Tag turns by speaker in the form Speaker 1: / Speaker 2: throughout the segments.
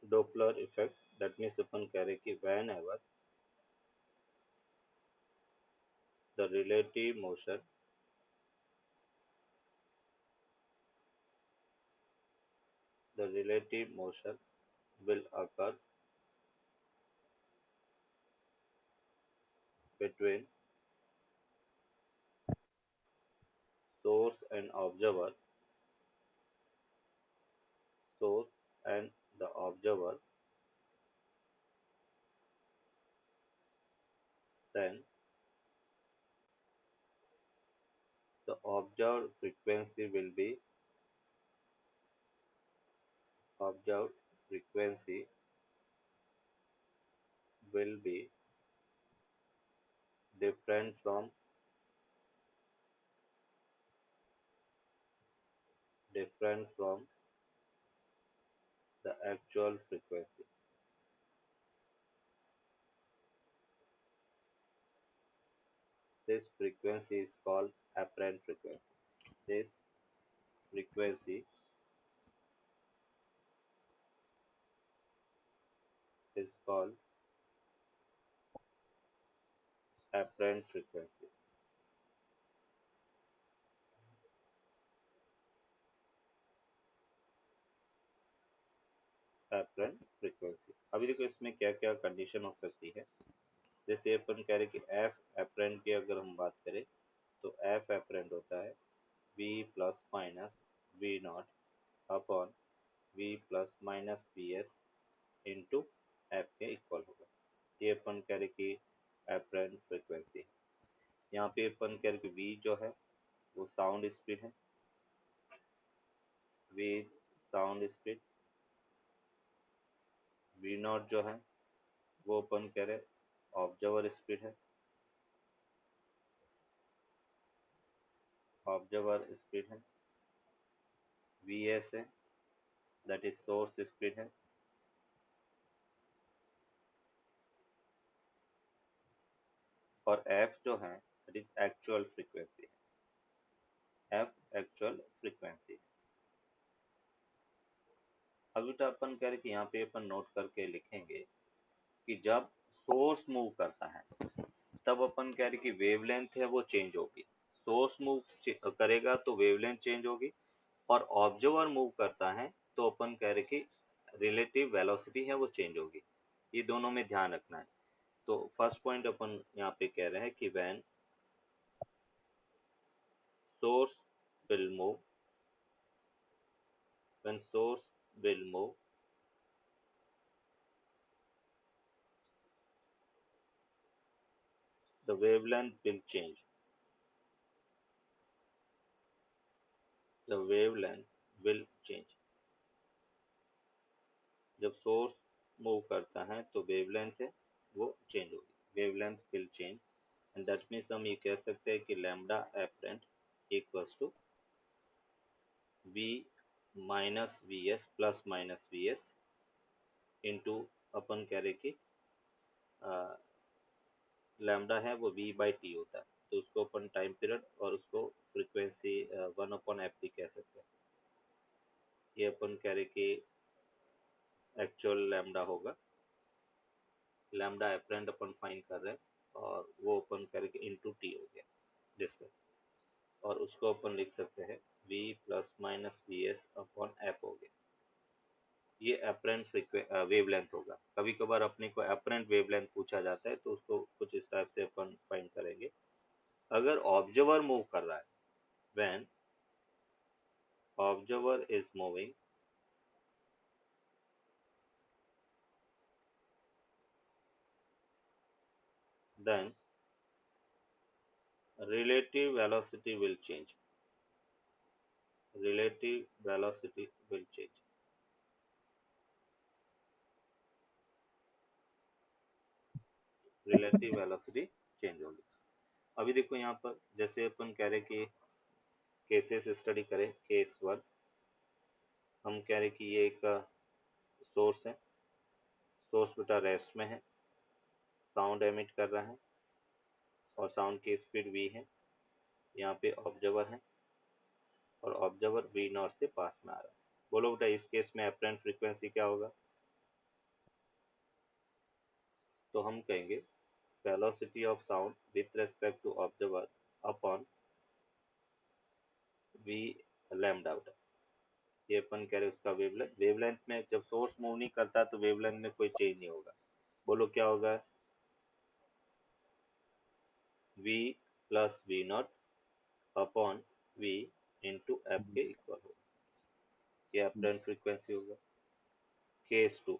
Speaker 1: Doppler effect, that means अपन कह रहे कि whenever the relative motion will occur between source and observer, source and the observer, then the observed frequency will be different from the actual frequency. This frequency is called apparent frequency. This frequency is called apparent frequency. Apparent frequency. अभी देखो इसमें क्या क्या condition हो सकती है। जैसे अपन कह रहे कि एफ apparent की अगर हम बात करें तो एफ apparent होता है v plus minus v naught upon v plus minus V S into f के इक्वल होगा। ये अपन कह रहे कि apparent frequency। यहाँ पे अपन कह रहे कि v जो है वो साउंड स्पीड है, v sound speed, v not जो है वो अपन कह रहे ऑब्जर्वर स्पीड है, ऑब्जर्वर स्पीड है, वी एस है दैट इज सोर्स स्पीड है, और एफ जो है दैट इज एक्चुअल फ्रीक्वेंसी है, एफ एक्चुअल फ्रीक्वेंसी। अभी तो अपन कह रहे कि यहाँ पे अपन नोट करके लिखेंगे कि जब सोर्स मूव करता है तब अपन कह रहे कि वेवलेंथ है वो चेंज होगी। सोर्स मूव करेगा तो वेवलेंथ चेंज होगी, और ऑब्जर्वर मूव करता है तो अपन कह रहे कि रिलेटिव वेलोसिटी है वो चेंज होगी। ये दोनों में ध्यान रखना है। तो फर्स्ट पॉइंट अपन यहाँ पे कह रहे हैं कि when source will move, when source will move, the wavelength will change, the wavelength will change। जब सोर्स मूव करता है तो वेवलेंथ है वो चेंज होगी, wavelength will change. And that means हम ये कह सकते हैं कि lambda apparent equals to we minus we S plus minus V S into अपन कह रहे कि लैम्डा है वो वी बाई टी होता है, तो उसको अपन टाइम पीरियड और उसको फ्रीक्वेंसी वन अपॉन एफ भी कह सकते हैं। ये अपन कह रहे कि एक्चुअल लैम्डा होगा, लैम्डा एपरेंट अपन फाइन कर रहे हैं और वो अपन कह रहे कि इंटू टी हो गया डिस्टेंस, और उसको अपन लिख सकते हैं v plus minus V S upon F हो गया। ये एपरेंट वेवलेंथ होगा। कभी कभार अपने को एपरेंट वेवलेंथ पूछा जाता है तो उसको कुछ इस टाइप से अपन फाइन करेंगे। अगर ऑब्जर्वर मूव कर रहा है, when observer is moving, then relative velocity will change, relative velocity will change। Relative velocity change होगी। अभी देखो यहाँ पर जैसे अपन कह रहे कि केसेस स्टडी करें, केस वन हम कह रहे कि ये एक सोर्स है, सोर्स बेटा रेस्ट में है, साउंड एमिट कर रहा है और साउंड की स्पीड v है। यहाँ पे ऑब्जर्वर है और ऑब्जर्वर v नॉट से पास में आ रहा है। बोलो बेटा इस केस में अपरेंट फ्रीक्वेंसी क्या होगा? तो हम कहेंगे velocity of sound with respect to observer upon v lambda. ये अपन कह रहे उसका वेवलेंथ, वेवलेंथ में जब सोर्स मूव नहीं करता तो वेवलेंथ में कोई चेंज नहीं होगा। बोलो क्या होगा? v plus we naught upon v into f के इक्वल होगा। ये अपरेंट फ्रीक्वेंसी होगा। केस टू,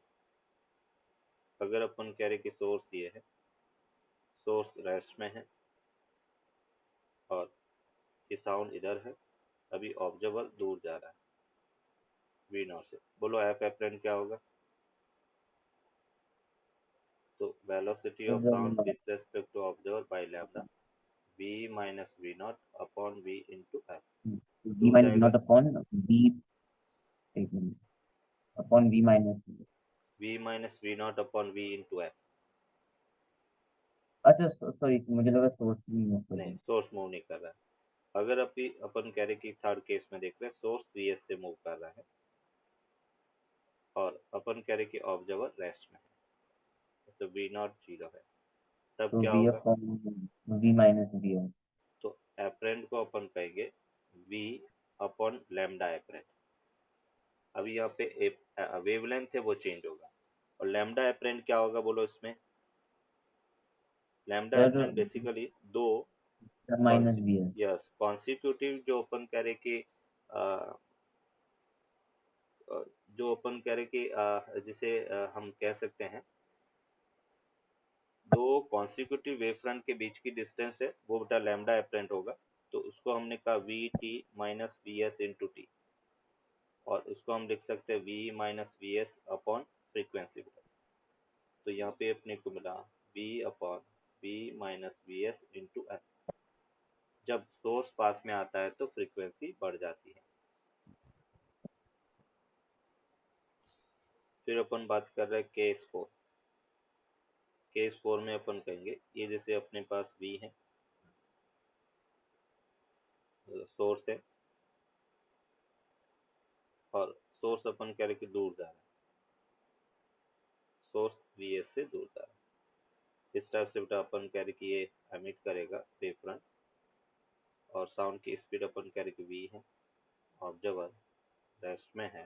Speaker 1: अगर अपन कह रहे कि सोर्स ये है, सोर्स रेस्ट में है और ये साउंड इधर है, अभी ऑब्जर्वर दूर जा रहा है वी नॉट से। बोलो एफ अपरेंट क्या होगा? तो velocity of sound with respect to observer by lambda v minus v naught upon v into f.
Speaker 2: v
Speaker 1: दूर
Speaker 2: minus v
Speaker 1: जाएगा
Speaker 2: naught upon v, upon v minus,
Speaker 1: v minus v naught upon v into f.
Speaker 2: अच्छा sorry, मुझे लगा source move कर
Speaker 1: नहीं,
Speaker 2: रहा
Speaker 1: source move नहीं कर रहा है। अगर अभी अपन कह रहे कि थर्ड केस में देख रहे हैं सोर्स वी एस से मूव कर रहा है और अपन कह रहे कि ऑब्जर्वर रेस्ट में है, तो वी नॉट जीरो है, तब
Speaker 2: तो
Speaker 1: क्या
Speaker 2: v
Speaker 1: होगा?
Speaker 2: upon v minus v है।
Speaker 1: तो एपरेंट को अपन कहेंगे v अपॉन लैम्डा एपरेंट। अभी यहाँ पे वेवलेंथ है वो चेंज होगा। और लैम्डा एपरेंट क्या होगा बोलो इसमें? लैम्डा
Speaker 2: सर
Speaker 1: एपरेंट बेसिकली दो
Speaker 2: माइनस v है।
Speaker 1: यस कॉन्सिक्यूटिव जो अपन कह रहे कि जो अपन कह रहे कि जिसे हम कह सकते हैं दो कॉन्सिक्यूटिव वेव फ्रंट के बीच की डिस्टेंस है वो बेटा लैम्डा एपरेंट होगा। तो उसको हमने कहा v t minus V S into t, और उसको हम लिख सकते हैं v minus V S upon frequency. तो यहाँ पे अपने को मिला v upon we minus V S into f. जब सोर्स पास में आता है तो फ्रीक्वेंसी बढ़ जाती है। फिर अपन बात कर रहे हैं केस फोर। केस फोर में अपन कहेंगे ये जैसे अपने पास वी है, सोर्स है और सोर्स अपन कह रहे कि दूर जा रहा है, सोर्स वी एस से दूर जा रहा है। इस टाइप से बेटा अपन कह रहे कि ये एमिट करेगा वेव फ्रंट और साउंड की स्पीड अपन कह रहे कि वी है, ऑब्जर्वर रेस्ट में है,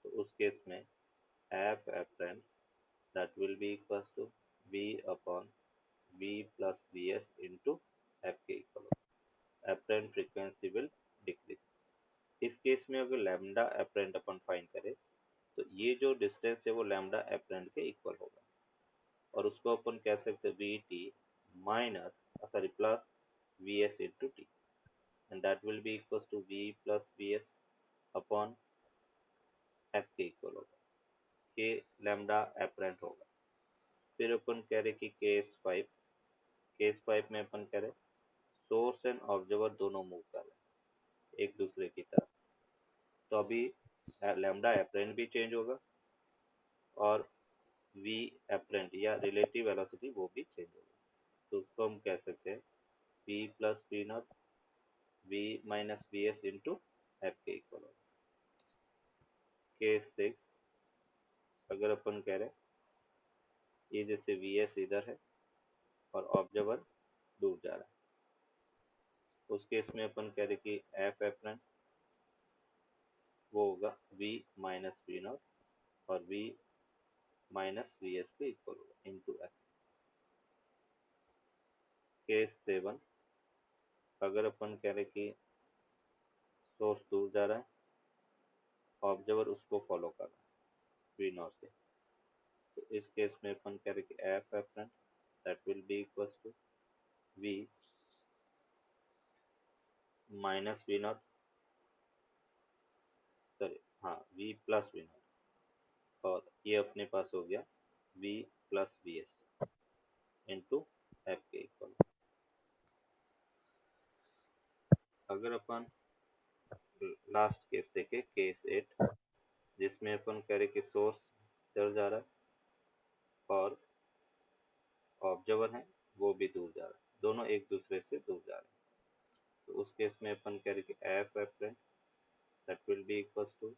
Speaker 1: तो उस केस में F apparent that will be equals to v upon v plus vs into f के इक्वल होगा। apparent frequency will decrease। इस केस में अगर लैम्डा apparent अपन फाइंड करें तो ये जो डिस्टेंस है वो लैम्डा apparent के इक्वल होगा और उसको अपन कह सकते हैं v t minus sorry plus V S into t and that will be equal to we plus V S upon F के इक्वल होगा। के लैम्डा apparent होगा। फिर अपन कह रहे कि केस फाइव में अपन कह रहे सोर्स एंड ऑब्जर्वर दोनों मूव कर रहे हैं एक दूसरे की तरफ। तो अभी लैम्डा एपरेंट भी चेंज होगा और वी एपरेंट या रिलेटिव वेलोसिटी वो भी चेंज होगा। तो उसको हम कह सकते हैं v plus we naught v minus V S into f के इक्वल होगा। केस सिक्स, अगर अपन कह रहे ये जैसे वी एस इधर है और ऑब्जर्वर दूर जा रहा है, उस केस में अपन कह रहे कि एफ एपरेंट वो होगा वी माइनस वी नॉट और वी माइनस वी एस के इक्वल होगा इंटू एफ। केस सेवन, अगर अपन कह रहे कि सोर्स दूर जा रहा है, ऑब्जर्वर उसको फॉलो कर रहा है वी नॉट से, तो इस केस में अपन कह रहे कि f apparent that will be equals to we minus v naught sorry हाँ वी प्लस वी नॉट और ये अपने पास हो गया v plus V S into f के इक्वल। अगर अपन लास्ट केस देखे केस एट, जिसमें अपन कह रहे कि सोर्स इधर जा रहा है और ऑब्जर्वर है वो भी दूर जा रहा है, दोनों एक दूसरे से दूर जा रहे हैं। तो उस केस में अपन कह रहे कि f apparent that will be equals to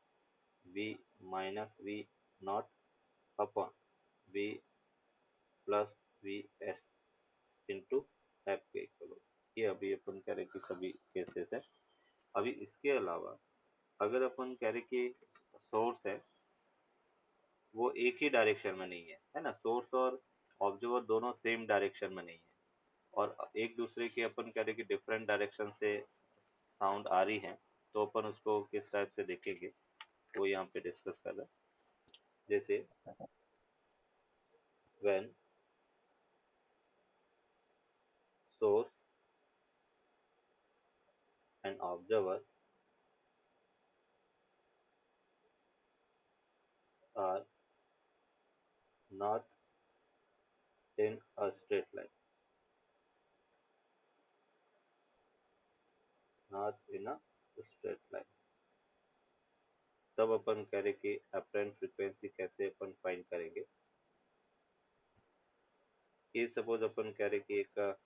Speaker 1: we minus v naught upon v plus V S into f के इक्वल होगा। ये अभी अपन कह रहे कि सभी केसेस है। अभी इसके अलावा अगर अपन कह रहे कि सोर्स है वो एक ही डायरेक्शन में नहीं है ना, सोर्स और ऑब्जर्वर दोनों सेम डायरेक्शन में नहीं है और एक दूसरे के अपन कह रहे कि डिफरेंट डायरेक्शन से साउंड आ रही है, तो अपन उसको किस टाइप से देखेंगे वो यहाँ पे डिस्कस कर रहे हैं। जैसे when source and observer are not in a straight line, not in a straight line, तब अपन कह रहे कि अपरेंट फ्रीक्वेंसी कैसे अपन फाइंड करेंगे। ये सपोज अपन कह रहे कि एक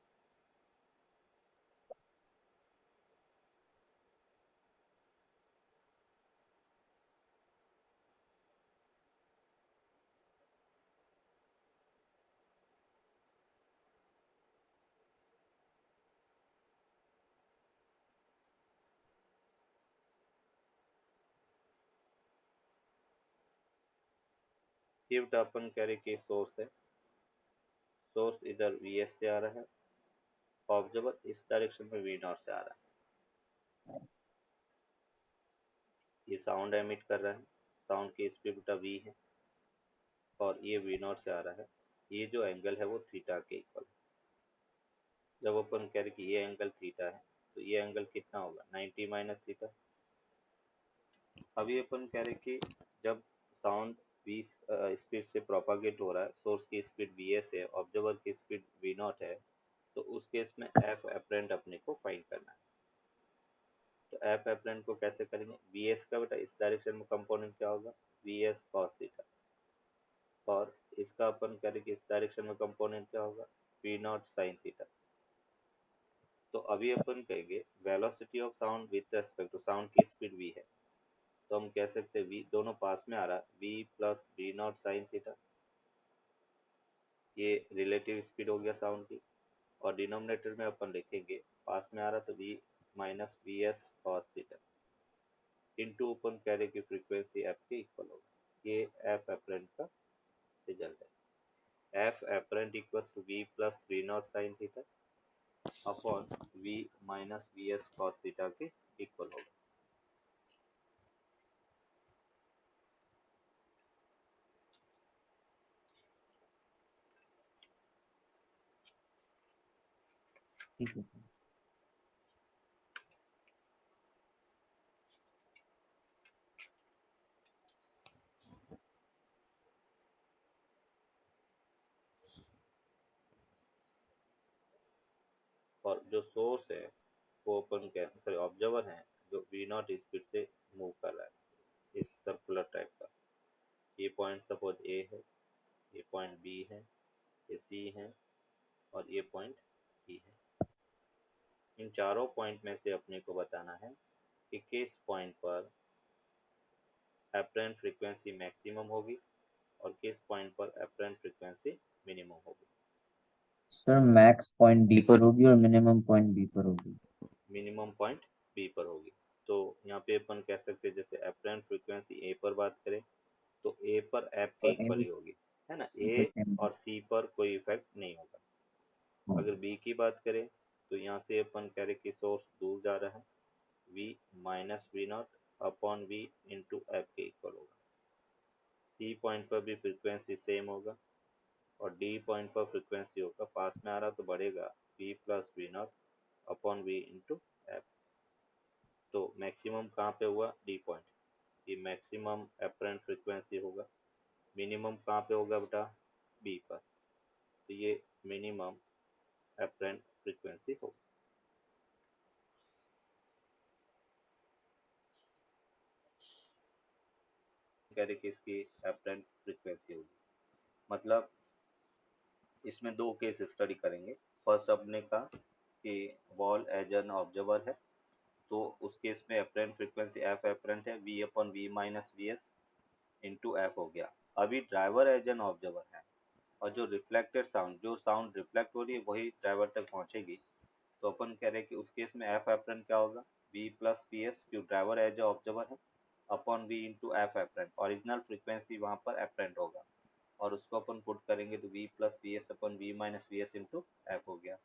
Speaker 1: ये बेटा अपन कह रहे कि सोर्स है, सोर्स इधर वी एस से आ रहा है, ऑब्जर्वर इस डायरेक्शन में वी नॉट से आ रहा है, ये साउंड एमिट कर रहा है, साउंड की स्पीड बेटा वी है और ये वी नॉट से आ रहा है, ये जो एंगल है वो थीटा के इक्वल है। जब अपन कह रहे कि ये एंगल थीटा है तो ये एंगल कितना होगा 90 माइनस थीटा। अभी अपन कह रहे कि जब साउंड वी स्पीड से प्रोपागेट हो रहा है, सोर्स की स्पीड वी एस है, ऑब्जर्वर की स्पीड वी नॉट है, तो उस केस में एफ एपरेंट अपने को फाइंड करना है। तो एफ एपरेंट को कैसे करेंगे, वी एस का बेटा इस डायरेक्शन में कंपोनेंट क्या होगा वी एस कॉस थीटा, और इसका अपन करें कि इस डायरेक्शन में कंपोनेंट क्या होगा वी नॉट साइन थीटा। तो अभी अपन कहेंगे velocity of sound with respect to sound की स्पीड वी है, तो हम कह सकते हैं वी दोनों पास में आ रहा है v plus we naught sine theta, ये रिलेटिव स्पीड हो गया साउंड की, और डिनोमिनेटर में अपन लिखेंगे पास में आ रहा तो V minus we S cos theta into अपन कह रहे कि फ्रीक्वेंसी एफ के इक्वल होगा। ये एफ एपरेंट का रिजल्ट है। F apparent equals to we plus we naught sine theta upon we minus we S cos theta के इक्वल होगा।
Speaker 2: ठीक है सर।
Speaker 1: और जो सोर्स है वो अपन कहते सॉरी ऑब्जर्वर है जो वी नॉट स्पीड से मूव कर रहा है इस सर्कुलर टाइप का। ये पॉइंट सपोज ए है, ये पॉइंट बी है, ये सी है और ये पॉइंट ई है। इन चारों पॉइंट में से अपने को बताना है कि किस पॉइंट पर एपरेंट फ्रीक्वेंसी मैक्सिमम होगी और किस पॉइंट पर एपरेंट फ्रीक्वेंसी मिनिमम होगी।
Speaker 2: सर मैक्स पॉइंट डी पर होगी और मिनिमम पॉइंट बी पर होगी।
Speaker 1: मिनिमम पॉइंट बी पर होगी। तो यहाँ पे अपन कह सकते हैं जैसे एपरेंट फ्रीक्वेंसी ए पर बात करें तो ए पर एफ के
Speaker 2: और
Speaker 1: इक्वल
Speaker 2: एम
Speaker 1: ही होगी, है ना,
Speaker 2: सी
Speaker 1: ए
Speaker 2: पर सेम
Speaker 1: और सी पर कोई इफेक्ट नहीं होगा। अगर
Speaker 2: होगी।
Speaker 1: बी की बात करें तो यहाँ से अपन कह रहे कि सोर्स दूर जा रहा है, v minus v naught upon v into f के इक्वल होगा। सी पॉइंट पर भी फ्रीक्वेंसी सेम होगा और डी पॉइंट पर फ्रीक्वेंसी होगा पास में आ रहा तो बढ़ेगा v plus we naught upon v into f. तो मैक्सिमम कहाँ पे हुआ डी पॉइंट, ये मैक्सिमम एपरेंट फ्रीक्वेंसी होगा। मिनिमम कहाँ पे होगा बेटा बी पर, तो ये मिनिमम एपरेंट फ्रीक्वेंसी होगी। कह रहे कि इसकी एपरेंट फ्रीक्वेंसी होगी, मतलब इसमें दो केस स्टडी करेंगे। फर्स्ट अपने का कि वॉल एज एन ऑब्जर्वर है, तो उस केस में एपरेंट फ्रीक्वेंसी एफ एपरेंट है v upon we minus V S into f हो गया। अभी ड्राइवर एज एन ऑब्जर्वर है और जो रिफ्लेक्टेड साउंड, जो साउंड रिफ्लेक्ट हो रही है वही ड्राइवर तक पहुंचेगी। तो अपन कह रहे हैं कि उस केस में एफ एप्रन क्या होगा, वी प्लस पी एस, क्यों ड्राइवर एज ऑब्जर्वर है, upon v into f apparent, original frequency वहाँ पर एप्रेंट होगा, और उसको अपन पुट करेंगे तो वी प्लस वी एस अपन v minus V S into f हो गया।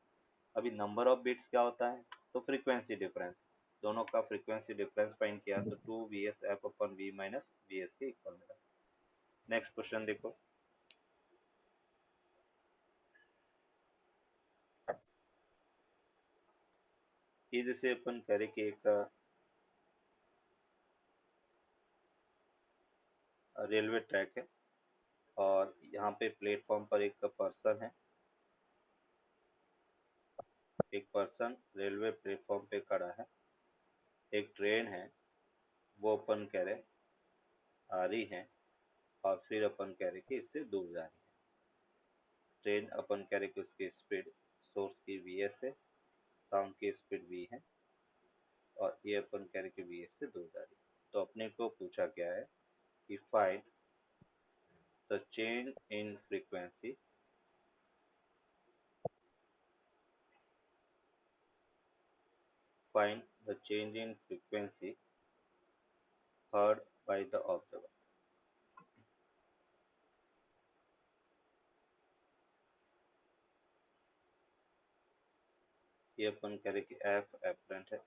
Speaker 1: अभी नंबर ऑफ बिट्स क्या होता है, तो फ्रीक्वेंसी डिफरेंस, दोनों का फ्रीक्वेंसी डिफरेंस फाइंड किया तो टू वी एस एफ अपन वी माइनस वी एस के इक्वल मिला। नेक्स्ट क्वेश्चन देखो, ये जैसे अपन करें कि एक रेलवे ट्रैक है और यहाँ पे प्लेटफॉर्म पर एक पर्सन है, एक पर्सन रेलवे प्लेटफॉर्म पे खड़ा है, एक ट्रेन है वो अपन कह रहे आ रही है, और फिर अपन कह रहे कि इससे दूर जा रही है। ट्रेन अपन कह रहे कि उसकी स्पीड सोर्स की वी एस है, साउंड की स्पीड वी है, और ये अपन कह रहे कि वी एस से दूर जा रही है। तो अपने को पूछा गया है कि find the change in frequency, find the change in frequency heard by the observer। ये अपन करें कि एफ एपरेंट है,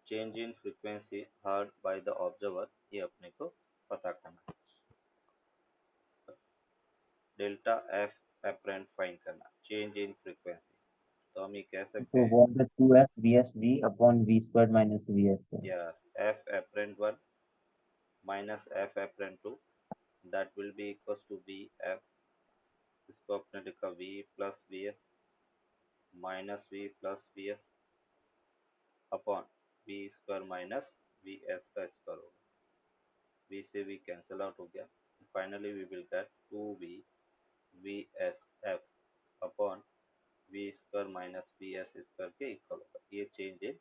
Speaker 1: change in frequency heard by the observer ये अपने को पता करना, डेल्टा एफ एपरेंट फाइंड करना, चेंज इन फ्रीक्वेंसी। तो हम ये कह सकते
Speaker 2: तो
Speaker 1: हैं,
Speaker 2: what the 2f vsv upon v squared minus vs है।
Speaker 1: Yes, f apparent one minus f apparent two, that will be equal to v f, इसको अपने लिखा v plus we s minus v plus V S upon v square minus we s का square होगा, v से v cancel out हो गया, finally we will get two v v s f upon v square minus we s square के equal होगा। ये change in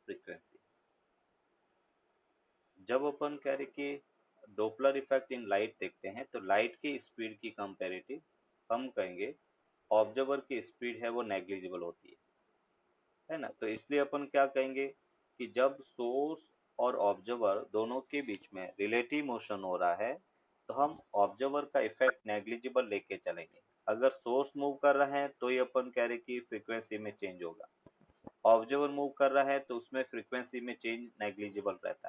Speaker 1: frequency. जब अपन कह रहे कि डोपलर इफेक्ट इन लाइट देखते हैं तो लाइट की स्पीड की कंपेरेटिव हम कहेंगे ऑब्जर्वर की स्पीड है वो नेग्लिजिबल होती है ना। तो इसलिए अपन क्या कहेंगे कि जब सोर्स और ऑब्जर्वर दोनों के बीच में रिलेटिव मोशन हो रहा है तो हम ऑब्जर्वर का इफेक्ट नेग्लिजिबल लेके चलेंगे। अगर सोर्स मूव कर रहा है तो ये अपन कह रहे कि फ्रीक्वेंसी में चेंज होगा, ऑब्जर्वर मूव कर रहा है तो उसमें फ्रीक्वेंसी में चेंज नेग्लिजिबल रहता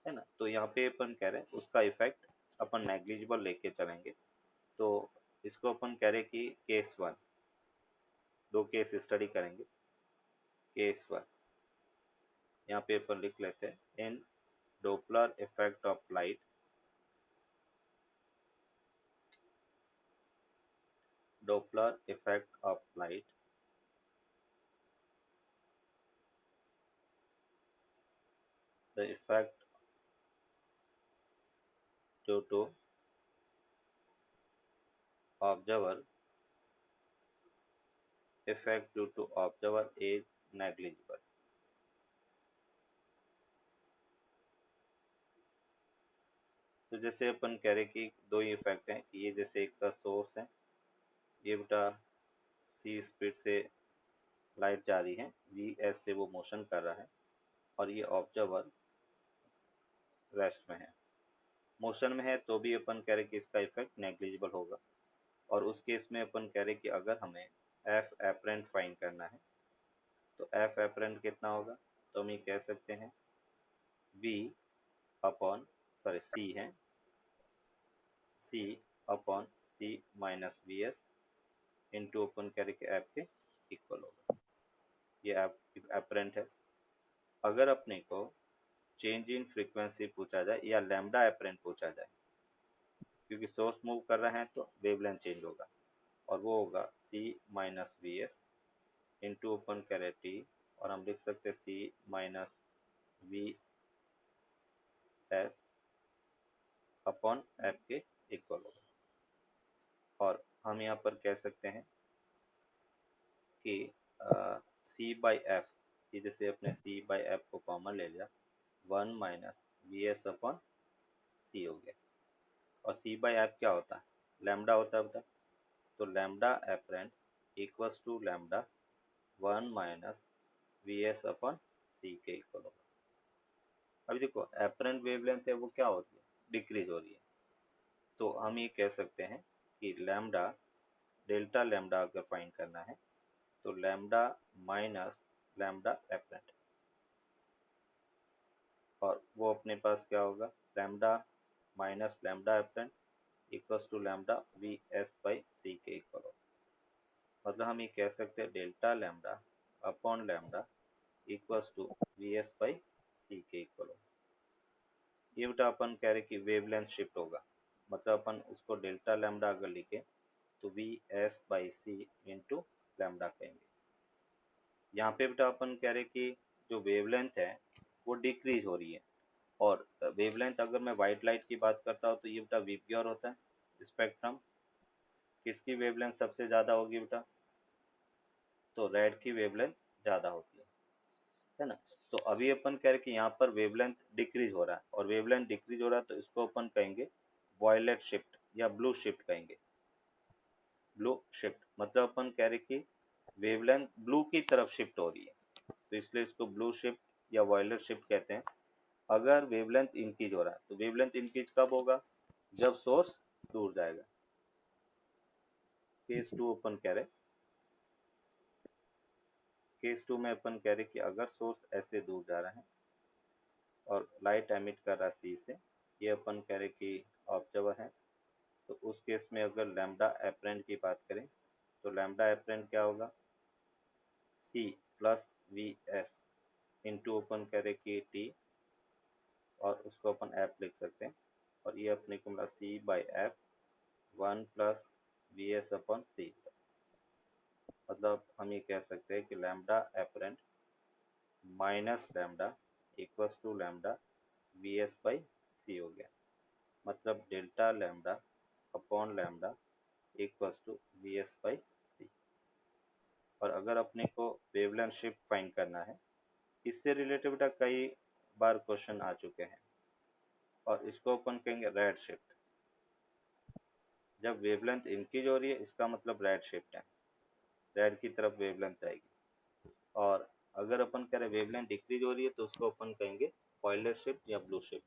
Speaker 1: है ना। तो यहाँ पे अपन कह रहे हैं उसका इफेक्ट अपन नेग्लिजिबल लेके चलेंगे। तो इसको अपन कह रहे कि केस वन, दो केस स्टडी करेंगे। केस वन यहाँ पे अपन लिख लेते हैं, in Doppler effect of light, Doppler effect of light, the effect due to observer, effect due to observer is negligible. तो जैसे अपन कह रहे कि दो ही इफेक्ट हैं, ये जैसे एक का सोर्स है, ये बेटा सी स्पीड से लाइट जा रही है, वी एस से वो मोशन कर रहा है, और ये ऑब्जर्वर रेस्ट में है, मोशन में है, तो भी अपन कह रहे कि इसका इफेक्ट नेग्लिजिबल होगा। और उस केस में अपन कह रहे कि अगर हमें एफ एपरेंट फाइंड करना है तो एफ एपरेंट कितना होगा, तो हम ये कह सकते हैं वी अपॉन, सॉरी सी है, सी अपॉन सी माइनस वी एस इंटू अपन कह रहे कि एफ के इक्वल होगा। ये एपरेंट है। अगर अपने को चेंज इन फ्रीक्वेंसी पूछा जाए या लैम्डा एपरेंट पूछा जाए, क्योंकि सोर्स मूव कर रहे हैं तो वेवलेंथ चेंज होगा, और वो होगा C minus V S into अपन करे टी, और हम लिख सकते हैं C minus V S upon F के इक्वल होगा। और हम यहाँ पर कह सकते हैं कि सी बाई एफ, कि जैसे अपने सी बाई एफ को कॉमन ले लिया, one minus V S upon C हो गया। और सी बाई एफ क्या होता है, लैम्डा होता है बेटा, तो lambda apparent equals to lambda 1 minus V S अपन सी के इक्वल होगा। अभी देखो एपरेंट वेवलेंथ है वो क्या हो रही है, डिक्रीज हो रही है, तो हम ये कह सकते हैं कि लैम्डा डेल्टा लैम्डा अगर फाइंड करना है तो लैम्डा माइनस लैम्डा एपरेंट, और वो अपने पास क्या होगा, lambda minus lambda apparent equals to lambda V S by C के इक्वल होगा। मतलब हम ये कह सकते हैं delta lambda upon lambda equals to V S by C के इक्वल होगा। ये बेटा अपन कह रहे कि वेवलेंथ शिफ्ट होगा, मतलब अपन उसको डेल्टा लैम्डा अगर लिखे तो v S by c into lambda कहेंगे। यहाँ पे बेटा अपन कह रहे कि जो वेवलेंथ है वो डिक्रीज हो रही है, और वेवलेंथ अगर मैं व्हाइट लाइट की बात करता हूँ तो ये बेटा वीपीआर होता है स्पेक्ट्रम। किसकी वेवलेंथ सबसे ज़्यादा होगी बेटा, तो रेड की वेवलेंथ ज़्यादा होती है ना। तो अभी अपन कह रहे कि यहाँ पर वेवलेंथ डिक्रीज हो रहा है, और वेवलेंथ डिक्रीज हो रहा है तो इसको अपन कहेंगे वॉयलेट शिफ्ट या ब्लू शिफ्ट कहेंगे। ब्लू शिफ्ट मतलब अपन कह रहे कि वेवलेंथ ब्लू की तरफ शिफ्ट हो रही है, तो इसलिए इसको ब्लू शिफ्ट या वॉयलेट शिफ्ट कहते हैं। अगर वेवलेंथ इंक्रीज हो रहा है तो वेवलेंथ इंक्रीज कब होगा, जब सोर्स दूर जाएगा। केस टू अपन कह रहे, केस टू में अपन कह रहे कि अगर सोर्स ऐसे दूर जा रहा है और लाइट एमिट कर रहा है सी से, ये अपन कह रहे कि ऑब्जर्वर है, तो उस केस में अगर लैम्डा एपरेंट की बात करें तो लैम्डा एपरेंट क्या होगा, C plus V S into अपन कह रहे कि टी, और उसको अपन एफ लिख सकते हैं, और ये अपने को मिला C by F 1 plus V S अपन सी। मतलब हम ये कह सकते हैं कि lambda apparent minus lambda equals to lambda V S by C हो गया। मतलब delta lambda upon lambda equals to V S by C. और अगर अपने को वेवलेंथ शिफ्ट फाइंड करना है, इससे रिलेटेड बेटा कई बार क्वेश्चन आ चुके हैं, और इसको अपन कहेंगे रेड शिफ्ट। जब वेवलेंथ इंक्रीज हो रही है इसका मतलब रेड शिफ्ट है, रेड की तरफ वेवलेंथ जाएगी। और अगर अपन कह रहे वेवलेंथ डिक्रीज हो रही है तो उसको अपन कहेंगे वॉयलेट शिफ्ट या ब्लू शिफ्ट।